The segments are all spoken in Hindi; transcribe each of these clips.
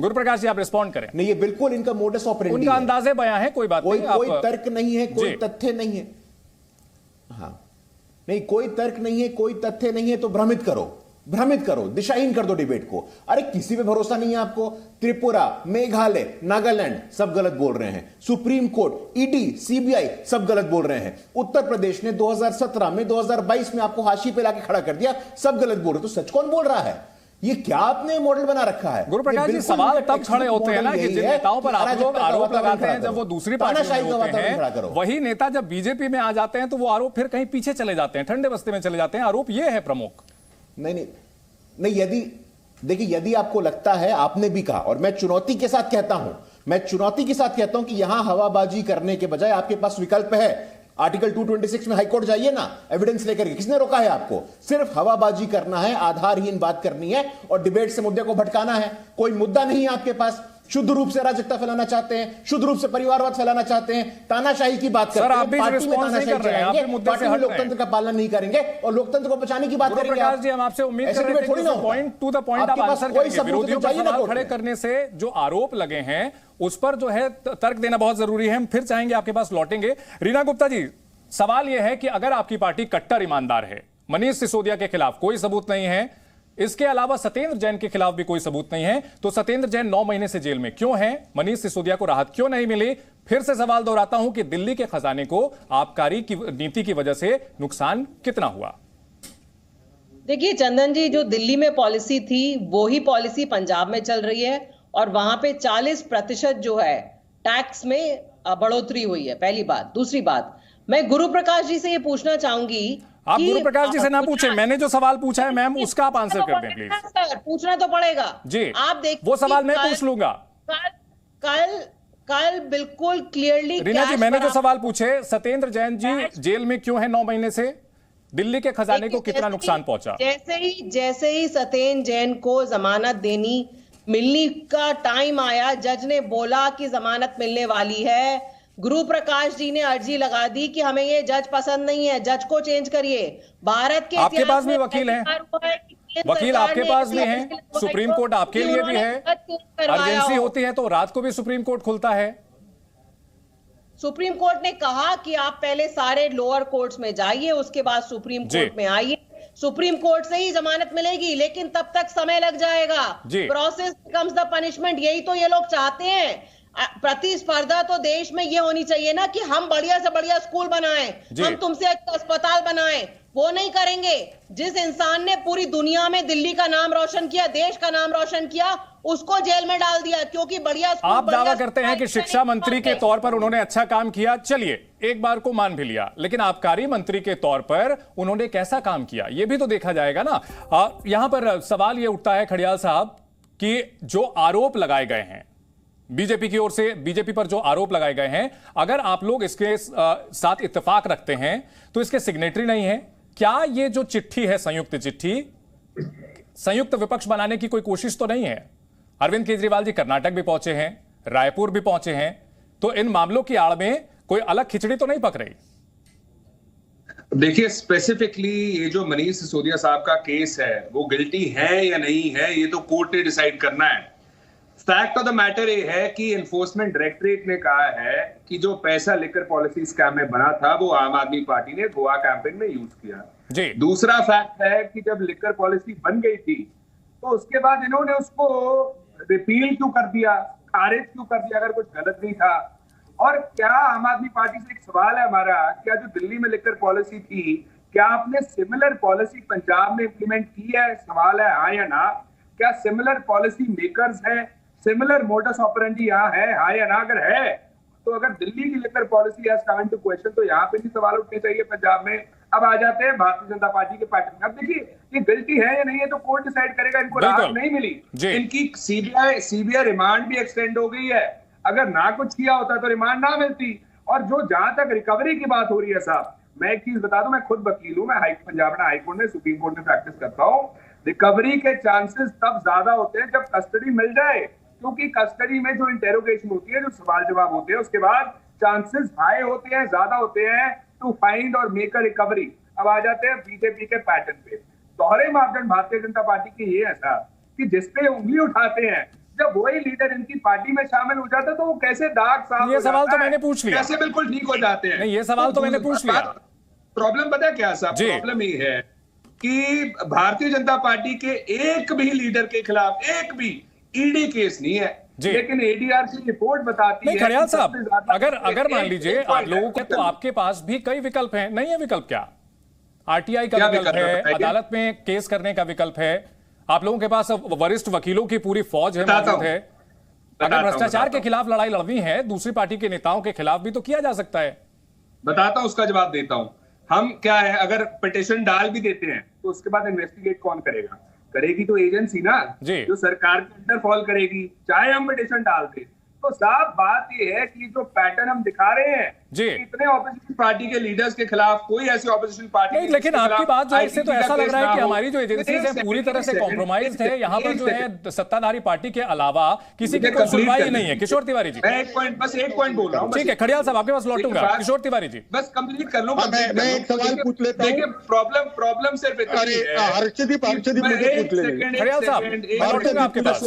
गुरु प्रकाश जी, आप रिस्पॉन्ड करें। नहीं, ये बिल्कुल इनका मोडस ऑपरेंडी उनका अंदाजे बयां है, कोई बात नहीं, कोई तर्क नहीं है, कोई तथ्य नहीं है। हाँ, नहीं, कोई तर्क नहीं है, कोई तथ्य नहीं है, तो भ्रमित करो, दिशाहीन कर दो डिबेट को। अरे किसी पे भरोसा नहीं है आपको। त्रिपुरा, मेघालय, नागालैंड सब गलत बोल रहे हैं। सुप्रीम कोर्ट, ईडी, सीबीआई सब गलत बोल रहे हैं। उत्तर प्रदेश ने 2017 में, 2022 में आपको हाशिए पे लाके खड़ा कर दिया, सब गलत बोल रहे। तो सच कौन बोल रहा है? ये क्या आपने मॉडल बना रखा है? गुरु प्रकाश जी, सवाल तब खड़े होते हैं ना कि जिन नेताओं पर आप लोग आरोप लगाते हैं, जब वो दूसरी पार्टी में होते हैं, वही नेता जब बीजेपी में आ जाते हैं तो वो आरोप फिर कहीं पीछे चले जाते हैं, ठंडे बस्ते में चले जाते हैं। आरोप ये है प्रमुख। नहीं, यदि आपको लगता है, आपने भी कहा और मैं चुनौती के साथ कहता हूं कि यहां हवाबाजी करने के बजाय आपके पास विकल्प है। आर्टिकल 226 में हाईकोर्ट जाइए ना, एविडेंस लेकर के। किसने रोका है आपको? सिर्फ हवाबाजी करना है, आधारहीन बात करनी है और डिबेट से मुद्दे को भटकाना है। कोई मुद्दा नहीं है आपके पास। शुद्ध रूप से अराजकता फैलाना चाहते हैं, शुद्ध रूप से परिवारवाद फैलाना चाहते हैं, तानाशाही की बात करते हैं, पार्टी में तानाशाही चलाएंगे, पार्टी में लोकतंत्र का पालन नहीं करेंगे और लोकतंत्र को बचाने की बात करेंगे। प्रकाश जी, हम आपसे उम्मीद कर रहे थे कि पॉइंट टू द पॉइंट आप आंसर करेंगे। विरोधियों पर सवाल खड़े करने से जो आरोप लगे हैं उस पर जो है तर्क देना बहुत जरूरी है। हम फिर चाहेंगे आपके पास लौटेंगे। रीना गुप्ता जी, सवाल यह है कि अगर आपकी पार्टी कट्टर ईमानदार है, मनीष सिसोदिया के खिलाफ कोई सबूत नहीं है, इसके अलावा सत्येंद्र जैन के खिलाफ भी कोई सबूत नहीं है, तो सत्येंद्र जैन 9 महीने से जेल में क्यों हैं? मनीष सिसोदिया को राहत क्यों नहीं मिली? फिर से सवाल दोहराता हूं कि दिल्ली के खजाने को आबकारी की नीति की वजह से नुकसान कितना हुआ? देखिए चंदन जी, जो दिल्ली में पॉलिसी थी वो ही पॉलिसी पंजाब में चल रही है और वहां पे 40% जो है टैक्स में बढ़ोतरी हुई है। पहली बात। दूसरी बात, मैं गुरु प्रकाश जी से ये पूछना चाहूंगी। आप गुरु प्रकाश जी से ना पूछे, मैंने जो सवाल पूछा है मैम उसका आप आंसर कर दें प्लीज। सर, पूछना तो पड़ेगा जी। आप देखिए, वो सवाल मैं पूछ लूंगा। कल बिल्कुल क्लियरली रीना जी, मैंने जो सवाल पूछे, सत्येंद्र जैन जी जेल में क्यों है 9 महीने से? दिल्ली के खजाने को कितना नुकसान पहुंचा? जैसे ही सत्येंद्र जैन को जमानत मिलने का टाइम आया, जज ने बोला कि जमानत मिलने वाली है, गुरु प्रकाश जी ने अर्जी लगा दी कि हमें ये जज पसंद नहीं है, जज को चेंज करिए। भारत के आपके पास भी वकील हैं, वकील आपके पास भी हैं, सुप्रीम कोर्ट आपके लिए भी है। अर्जेंसी होती है तो रात को भी सुप्रीम कोर्ट खुलता है। सुप्रीम कोर्ट ने कहा कि आप पहले सारे लोअर कोर्ट्स में जाइए, उसके बाद सुप्रीम कोर्ट में आइए। सुप्रीम कोर्ट से ही जमानत मिलेगी, लेकिन तब तक समय लग जाएगा। Process becomes the punishment. यही तो ये लोग चाहते हैं। प्रतिस्पर्धा तो देश में ये होनी चाहिए ना कि हम बढ़िया से बढ़िया स्कूल बनाएं, हम तुमसे अच्छा अस्पताल बनाएं। वो नहीं करेंगे। जिस इंसान ने पूरी दुनिया में दिल्ली का नाम रोशन किया, देश का नाम रोशन किया, उसको जेल में डाल दिया क्योंकि बढ़िया स्कूल। आप दावा करते हैं कि शिक्षा मंत्री के तौर पर उन्होंने अच्छा काम किया, चलिए एक बार को मान भी लिया, लेकिन आबकारी मंत्री के तौर पर उन्होंने कैसा काम किया ये भी तो देखा जाएगा ना। यहां पर सवाल यह उठता है खड़ियाल साहब कि जो आरोप लगाए गए हैं बीजेपी की ओर से, बीजेपी पर जो आरोप लगाए गए हैं, अगर आप लोग इसके साथ इत्तेफाक रखते हैं तो इसके सिग्नेटरी नहीं है क्या? ये जो चिट्ठी है, संयुक्त चिट्ठी, संयुक्त विपक्ष बनाने की कोई कोशिश तो नहीं है? अरविंद केजरीवाल जी कर्नाटक भी पहुंचे हैं, रायपुर भी पहुंचे हैं, तो इन मामलों की आड़ में कोई अलग खिचड़ी तो नहीं पक रही? देखिए, स्पेसिफिकली ये जो मनीष सिसोदिया साहब का केस है वो गिल्टी है या नहीं है, ये तो कोर्ट ने डिसाइड करना है। फैक्ट ऑफ द मैटर ये है कि एनफोर्समेंट डायरेक्टरेट ने कहा है कि जो पैसा लिकर पॉलिसी स्कैम में बना था वो आम आदमी पार्टी ने गोवा कैंपेन में यूज किया जी। दूसरा फैक्ट है कि जब लिकर पॉलिसी बन गई थी तो उसके बाद इन्होंने उसको रिपील क्यों कर दिया, खारिज क्यों कर दिया अगर कुछ गलत नहीं था? और क्या आम आदमी पार्टी से एक सवाल है हमारा, क्या जो दिल्ली में लिकर पॉलिसी थी, क्या आपने सिमिलर पॉलिसी पंजाब में इंप्लीमेंट की है? सवाल है हाँ या ना। क्या सिमिलर पॉलिसी मेकर्स हैं, सिमिलर मोडस ऑपरेंडी यहाँ है हाँ या ना? अगर है तो अगर दिल्ली की लेकर policy has come to question तो यहाँ पे भी सवाल उठने चाहिए पंजाब में। अब आ जाते हैं भारतीय जनता पार्टी के पैटर्न। अब देखिए, ये गिल्टी है या नहीं है तो कोर्ट डिसाइड करेगा। इनको राहत नहीं मिली, इनकी सीबीआई रिमांड भी एक्सटेंड हो गई है। अगर ना कुछ किया होता तो रिमांड ना मिलती। और जो जहां तक रिकवरी की बात हो रही है साहब, मैं एक चीज बता दूं, मैं खुद वकील हूं, मैं पंजाब हाईकोर्ट में, सुप्रीम कोर्ट में प्रैक्टिस करता हूं। रिकवरी के चांसेस तब ज्यादा होते हैं जब कस्टडी मिल जाए, क्योंकि कस्टडी में जो इंटेरोगेशन होती है, जो सवाल जवाब होते हैं, उसके बाद चांसेस हाई होते हैं, ज्यादा होते हैं टू फाइंड और मेक अ रिकवरी। अब आ जाते हैं बीजेपी के पैटर्न पे। दोहरे मापदंड भारतीय जनता पार्टी के ये है साहब कि जिसपे उंगली उठाते हैं, जब वही लीडर इनकी पार्टी में शामिल हो जाता है तो वो कैसे दाग साफ, ये सवाल तो मैंने पूछ लिया, कैसे बिल्कुल ठीक हो जाते हैं। नहीं, ये सवाल तो मैंने पूछ लिया। प्रॉब्लम पता है क्या साहब, प्रॉब्लम ये है कि भारतीय जनता पार्टी के एक भी लीडर के खिलाफ एक भी ईडी केस नहीं है, लेकिन एडीआर की रिपोर्ट बताती है। खड़ियाल साहब, अगर मान लीजिए आप लोगों को, तो आपके पास भी कई विकल्प हैं, नहीं है विकल्प क्या? आरटीआई का विकल्प है, अदालत में केस करने का विकल्प है, आप लोगों के पास वरिष्ठ वकीलों की पूरी फौज है, मौजूद है। अगर भ्रष्टाचार के खिलाफ लड़ाई लड़नी है, दूसरी पार्टी के नेताओं के खिलाफ भी तो किया जा सकता है। बताता हूं, उसका जवाब देता हूं। हम क्या है, अगर पिटीशन डाल भी देते हैं तो उसके बाद इन्वेस्टिगेट कौन करेगा? करेगी तो एजेंसी ना, जो सरकार के अंदर फॉल करेगी, चाहे हम पिटीशन डालते। तो साफ बात यह है कि जो पैटर्न हम दिखा रहे हैं कि इतने ऑपोजिशन पार्टी के लीडर्स के खिलाफ कोई ऐसी ऑपोजिशन पार्टी नहीं, लेकिन आपकी बात जो है इससे तो ऐसा लग रहा है कि हमारी जो एजेंसीज है पूरी तरह से कॉम्प्रोमाइज्ड है। यहाँ पर जो है सत्ताधारी पार्टी के अलावा किसी की कोई सुनवाई नहीं है। किशोर तिवारी जी, बस एक पॉइंट बोल रहा हूँ। ठीक है, खड़ियाल साहब आपके पास लौटूंगा। किशोर तिवारी जी, बस कंप्लीट कर लो। मैं एक सवाल पूछ लेता हूँ। देखिए प्रॉब्लम सिर्फ इतनी है। हर्षदीप मुझे पूछ लेंगे। खड़ियाल साहब मैं लौटूंगा आपके पास।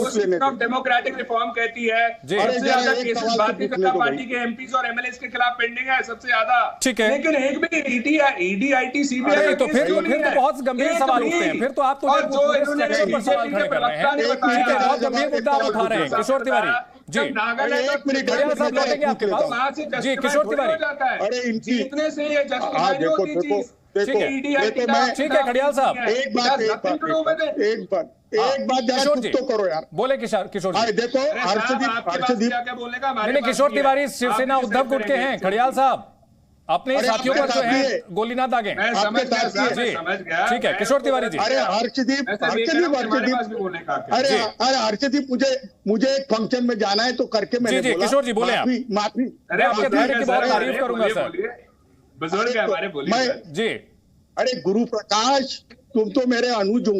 डेमोक्रेटिक रिफॉर्म कहती है सबसे ज्यादा केसेस भारतीय जनता पार्टी के एमपीज और एमएलए के खिलाफ पेंडिंग है, सबसे ज्यादा। ठीक है, लेकिन एक भी ईडी आईटी सीबीआई तो फिर तो बहुत गंभीर सवाल उठते हैं। फिर तो आप तो सवाल खड़े कर रहे हैं। ठीक है, बहुत गंभीर मुद्दा आप उठा रहे हैं किशोर तिवारी जी। एक मिनट साहब लौटेंगे आपके पास जी। किशोर तिवारी, अरे जीतने से ये जस्टिफाई नहीं होती चीज। ठीक है खड़ियाल साहब, एक बात किशोर जी तो करो यार, बोले किशोर जी। देखो हर्षदीप क्या बोलने का, नहीं किशोर तिवारी शिवसेना उद्धव गुट के हैं। खड़ियाल साहब अपने साथियों पर जो है गोली ना दागे। समझ गया। ठीक है किशोर तिवारी जी। अरे हर्षदीप हर्षदीप मुझे एक फंक्शन में जाना है तो करके मैंने जी किशोर जी बोले माफी। अरे आपके धैर्य की बहुत तारीफ करूंगा सर। बुजुर्ग है हमारे, बोलिए जी। अरे गुरु प्रकाश, तुम तो मेरे अनुज हो।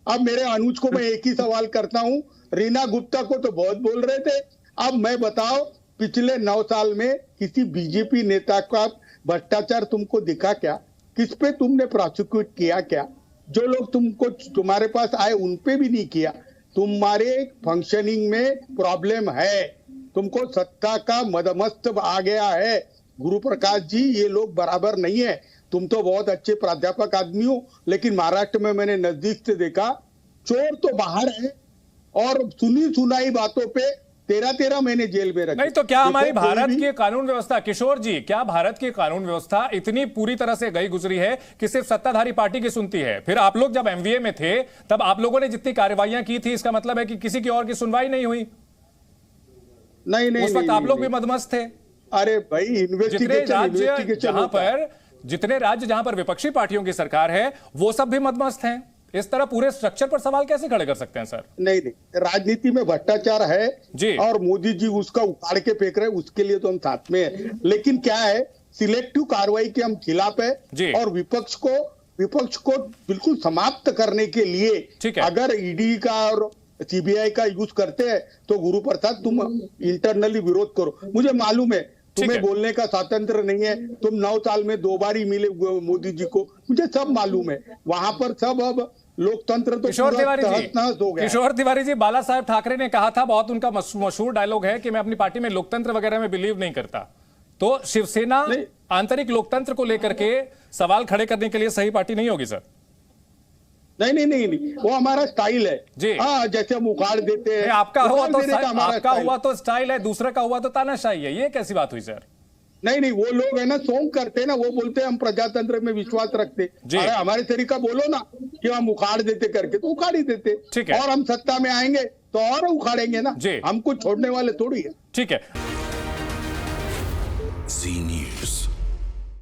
अब मेरे अनुज को मैं एक ही सवाल करता हूँ। रीना गुप्ता को तो बहुत बोल रहे थे, अब मैं बताओ पिछले 9 साल में किसी बीजेपी नेता का भ्रष्टाचार तुमको दिखा क्या? किस पे तुमने प्रोसिक्यूट किया क्या? जो लोग तुम्हारे पास आए उन पे भी नहीं किया। तुम्हारे फंक्शनिंग में प्रॉब्लम है, तुमको सत्ता का मदमस्त आ गया है। गुरु प्रकाश जी, ये लोग बराबर नहीं है। तुम तो बहुत अच्छे प्राध्यापक आदमी हो, लेकिन महाराष्ट्र में मैंने नजदीक से देखा, चोर तो बाहर है और सुनी सुनाई बातों पे 13 महीने जेल में रखे। नहीं तो क्या हमारी भारत की कानून व्यवस्था, किशोर जी, क्या भारत की कानून व्यवस्था इतनी पूरी तरह से गई गुजरी है कि सिर्फ सत्ताधारी पार्टी की सुनती है? फिर आप लोग जब एमवीए में थे तब आप लोगों ने जितनी कार्रवाइयां की थी, इसका मतलब है कि किसी की और की सुनवाई नहीं हुई? नहीं, उस वक्त आप लोग भी मदमस्त थे। अरे भाई, जितने राज्य जहां पर विपक्षी पार्टियों की सरकार है वो सब भी मदमस्त हैं। इस तरह पूरे स्ट्रक्चर पर सवाल कैसे खड़े कर सकते हैं सर? नहीं, राजनीति में भ्रष्टाचार है जी, और मोदी जी उसका उखाड़ के फेंक रहे हैं, उसके लिए तो हम साथ में हैं। लेकिन क्या है, सिलेक्टिव कार्रवाई के हम खिलाफ है और विपक्ष को बिल्कुल समाप्त करने के लिए अगर ईडी का और सीबीआई का यूज करते हैं तो गुरु प्रसाद तुम इंटरनली विरोध करो। मुझे मालूम है तुम्हें बोलने का स्वातंत्र नहीं है, तुम 9 साल में 2 बार ही मिले मोदी जी को, मुझे सब मालूम है। वहां पर सब अब लोकतंत्र तो किशोर तिवारी जी, बाला साहेब ठाकरे ने कहा था, बहुत उनका मशहूर डायलॉग है कि मैं अपनी पार्टी में लोकतंत्र वगैरह में बिलीव नहीं करता। तो शिवसेना आंतरिक लोकतंत्र को लेकर के सवाल खड़े करने के लिए सही पार्टी नहीं होगी सर? नहीं, वो हमारा स्टाइल है जी। हाँ, जैसे हम उखाड़ देते हैं। आपका हुआ तो स्टाइल है, दूसरे का हुआ तो तानाशाही है। ये कैसी बात हुई सर? नहीं, वो लोग है ना सोंग करते हैं ना, वो बोलते हैं हम प्रजातंत्र में विश्वास रखते। अरे हमारे तरीका बोलो ना कि हम उखाड़ देते करके, तो उखाड़ ही देते। ठीक है, और हम सत्ता में आएंगे तो और उखाड़ेंगे ना, हमको छोड़ने वाले थोड़ी है। ठीक है।